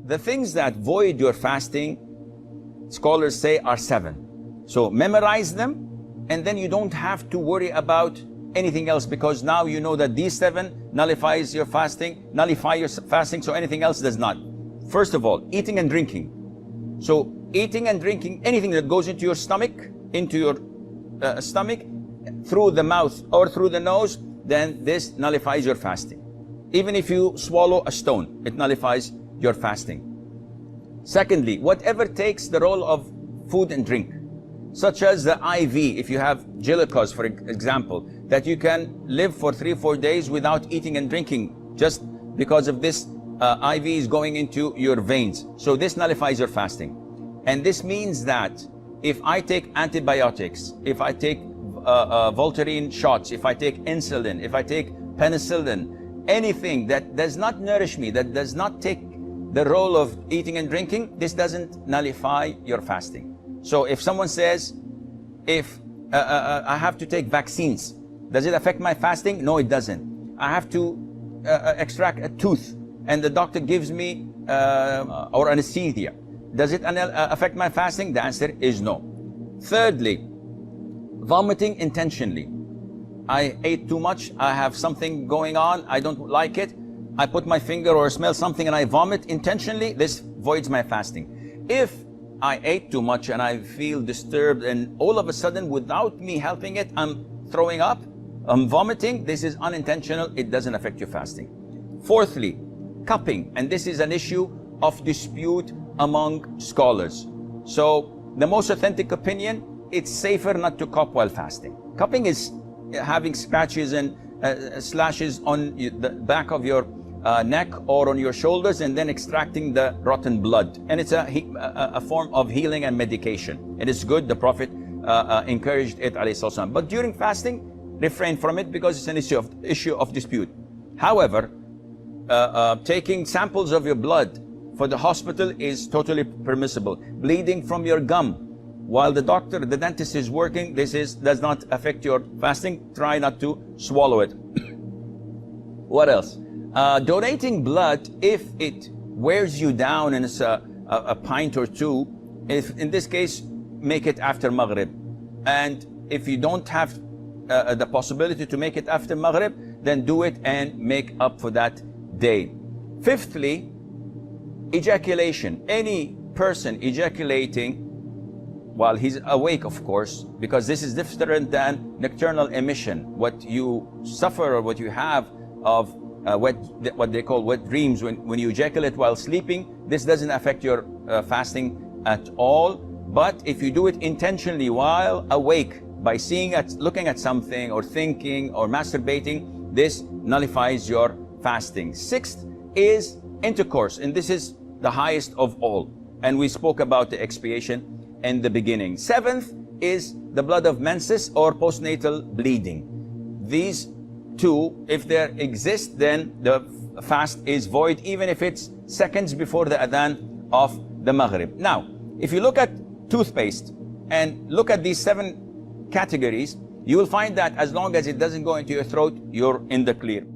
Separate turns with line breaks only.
the things that void your fasting, scholars say, are 7. So memorize them, and then you don't have to worry about anything else, because now you know that these 7 nullifies your fasting, so anything else does not. First of all, eating and drinking. So eating and drinking, anything that goes into your stomach, through the mouth or through the nose, then this nullifies your fasting. Even if you swallow a stone, it nullifies your fasting. Secondly, whatever takes the role of food and drink, such as the IV, if you have glucose, for example, that you can live for 3-4 days without eating and drinking, just because of this IV is going into your veins. So this nullifies your fasting. And this means that if I take antibiotics, if I take Voltaren shots, if I take insulin, if I take penicillin, anything that does not nourish me, that does not take the role of eating and drinking, this doesn't nullify your fasting. So if someone says, if I have to take vaccines, does it affect my fasting? No, it doesn't. I have to extract a tooth and the doctor gives me or anesthesia, does it affect my fasting? The answer is no. Thirdly, vomiting intentionally. I ate too much, I have something going on, I don't like it, I put my finger or smell something and I vomit intentionally, this voids my fasting. If I ate too much and I feel disturbed and all of a sudden, without me helping it, I'm throwing up, I'm vomiting, this is unintentional, it doesn't affect your fasting. Fourthly, cupping, and this is an issue of dispute among scholars. So the most authentic opinion, it's safer not to cup while fasting. Cupping is having scratches and slashes on the back of your neck or on your shoulders and then extracting the rotten blood. And it's a form of healing and medication. It is good, the Prophet encouraged it, alayhi salam. But during fasting, refrain from it because it's an issue of dispute. However, taking samples of your blood for the hospital is totally permissible. Bleeding from your gum while the dentist is working, does not affect your fasting. Try not to swallow it. What else? Donating blood, if it wears you down and it's a pint or two, if in this case, make it after Maghrib. And if you don't have the possibility to make it after Maghrib, then do it and make up for that day. Fifthly, ejaculation. Any person ejaculating while he's awake, of course, because this is different than nocturnal emission. What you suffer or what you have of what they call wet dreams when you ejaculate while sleeping, this doesn't affect your fasting at all. But if you do it intentionally while awake, by looking at something or thinking or masturbating, this nullifies your fasting. Sixth is intercourse, and this is the highest of all. And we spoke about the expiation in the beginning. Seventh is the blood of menses or postnatal bleeding. These two, if they exist, then the fast is void, even if it's seconds before the adhan of the Maghrib. Now, if you look at toothpaste and look at these 7 categories, you will find that as long as it doesn't go into your throat, you're in the clear.